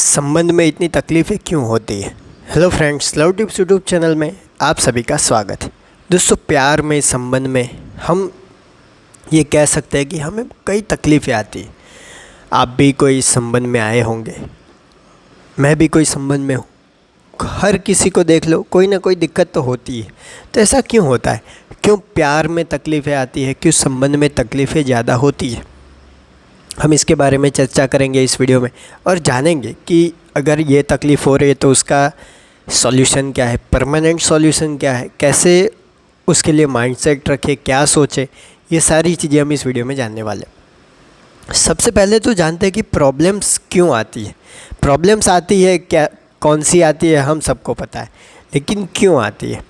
संबंध में इतनी तकलीफ़ें क्यों होती है। Hello friends, love tips YouTube channel में आप सभी का स्वागत है। दोस्तों, प्यार में, संबंध में हम ये कह सकते हैं कि हमें कई तकलीफ़ें आती हैं। आप भी कोई संबंध में आए होंगे, मैं भी कोई संबंध में हूँ। हर किसी को देख लो, कोई ना कोई दिक्कत तो होती है। तो ऐसा क्यों होता है? क्यों प्यार में तकलीफ़ें आती है? क्यों संबंध में तकलीफ़ें ज़्यादा होती है? हम इसके बारे में चर्चा करेंगे इस वीडियो में और जानेंगे कि अगर ये तकलीफ़ हो रही है तो उसका सॉल्यूशन क्या है, परमानेंट सॉल्यूशन क्या है, कैसे उसके लिए माइंडसेट रखें, क्या सोचें। ये सारी चीज़ें हम इस वीडियो में जानने वाले हैं। सबसे पहले तो जानते हैं कि प्रॉब्लम्स क्यों आती है। प्रॉब्लम्स आती है क्या, कौन सी आती है, हम सबको पता है, लेकिन क्यों आती है?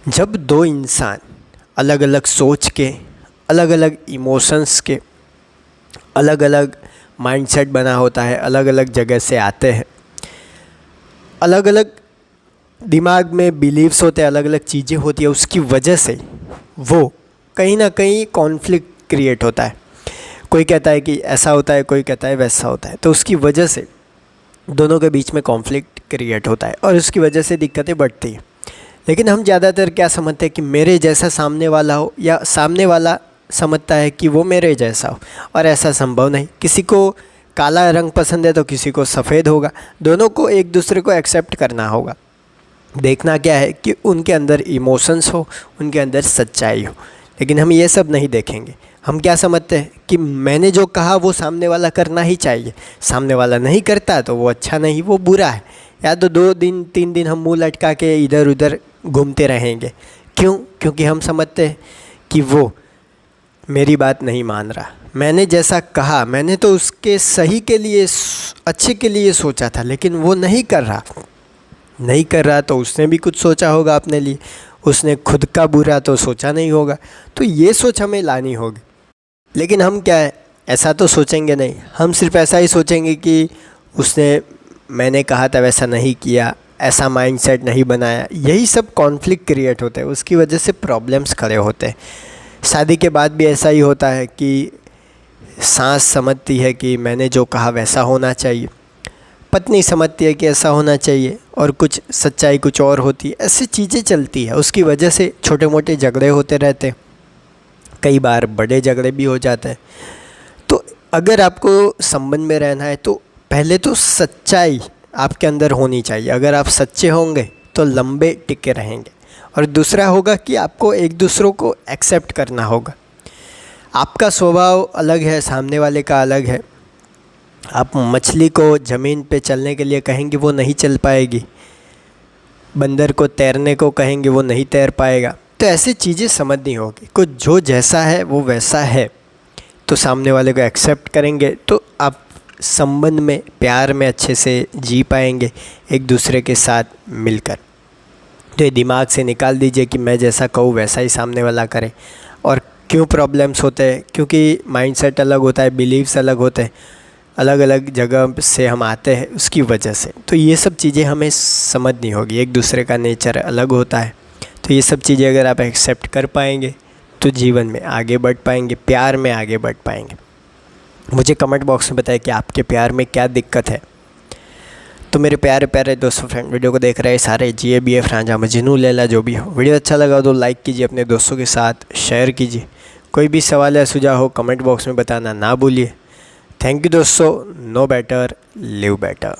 जब दो इंसान अलग अलग सोच के, अलग अलग इमोशंस के, अलग अलग माइंडसेट बना होता है, अलग अलग जगह से आते हैं, अलग अलग दिमाग में बिलीव्स होते हैं, अलग अलग चीज़ें होती है, उसकी वजह से वो कहीं ना कहीं कॉन्फ्लिक्ट क्रिएट होता है। कोई कहता है कि ऐसा होता है, कोई कहता है वैसा होता है। तो उसकी वजह से दोनों के बीच में कॉन्फ्लिक्ट क्रिएट होता है और उसकी वजह से दिक्कतें बढ़ती हैं। लेकिन हम ज़्यादातर क्या समझते हैं कि मेरे जैसा सामने वाला हो, या सामने वाला समझता है कि वो मेरे जैसा हो, और ऐसा संभव नहीं। किसी को काला रंग पसंद है तो किसी को सफ़ेद होगा। दोनों को एक दूसरे को एक्सेप्ट करना होगा। देखना क्या है कि उनके अंदर इमोशंस हो, उनके अंदर सच्चाई हो। लेकिन हम ये सब नहीं देखेंगे। हम क्या समझते हैं कि मैंने जो कहा वो सामने वाला करना ही चाहिए, सामने वाला नहीं करता तो वो अच्छा नहीं, वो बुरा है। या तो 2 दिन 3 दिन हम मुँह लटका के इधर उधर घूमते रहेंगे। क्यों? क्योंकि हम समझते हैं कि वो मेरी बात नहीं मान रहा। मैंने जैसा कहा, मैंने तो उसके सही के लिए, अच्छे के लिए सोचा था, लेकिन वो नहीं कर रहा तो उसने भी कुछ सोचा होगा अपने लिए। उसने खुद का बुरा तो सोचा नहीं होगा। तो ये सोच हमें लानी होगी। लेकिन हम क्या है, ऐसा तो सोचेंगे नहीं। हम सिर्फ ऐसा ही सोचेंगे कि उसने, मैंने कहा था वैसा नहीं किया, ऐसा माइंडसेट नहीं बनाया। यही सब कॉन्फ्लिक्ट क्रिएट होते हैं, उसकी वजह से प्रॉब्लम्स खड़े होते हैं। शादी के बाद भी ऐसा ही होता है कि सास समझती है कि मैंने जो कहा वैसा होना चाहिए, पत्नी समझती है कि ऐसा होना चाहिए, और कुछ सच्चाई कुछ और होती है। ऐसी चीज़ें चलती है। उसकी वजह से छोटे मोटे झगड़े होते रहते हैं, कई बार बड़े झगड़े भी हो जाते हैं। तो अगर आपको संबंध में रहना है तो पहले तो सच्चाई आपके अंदर होनी चाहिए। अगर आप सच्चे होंगे तो लंबे टिके रहेंगे। और दूसरा होगा कि आपको एक दूसरों को एक्सेप्ट करना होगा। आपका स्वभाव अलग है, सामने वाले का अलग है। आप मछली को ज़मीन पे चलने के लिए कहेंगे, वो नहीं चल पाएगी। बंदर को तैरने को कहेंगे, वो नहीं तैर पाएगा। तो ऐसी चीज़ें समझनी होगी। कुछ जो जैसा है वो वैसा है, तो सामने वाले को एक्सेप्ट करेंगे तो आप संबंध में, प्यार में अच्छे से जी पाएंगे एक दूसरे के साथ मिलकर। तो ये दिमाग से निकाल दीजिए कि मैं जैसा कहूँ वैसा ही सामने वाला करे। और क्यों प्रॉब्लम्स होते हैं? क्योंकि माइंडसेट अलग होता है, बिलीव्स अलग होते हैं, अलग अलग जगह से हम आते हैं, उसकी वजह से। तो ये सब चीज़ें हमें समझनी होगी। एक दूसरे का नेचर अलग होता है। तो ये सब चीज़ें अगर आप एक्सेप्ट कर पाएंगे तो जीवन में आगे बढ़ पाएंगे, प्यार में आगे बढ़ पाएंगे। मुझे कमेंट बॉक्स में बताएं कि आपके प्यार में क्या दिक्कत है। तो मेरे प्यारे प्यारे दोस्तों, फ्रेंड, वीडियो को देख रहे सारे GABF रांझा मजनू लैला जो भी हो, वीडियो अच्छा लगा तो लाइक कीजिए, अपने दोस्तों के साथ शेयर कीजिए। कोई भी सवाल या सुझाव हो कमेंट बॉक्स में बताना ना भूलिए। थैंक यू दोस्तों। Know better, live better.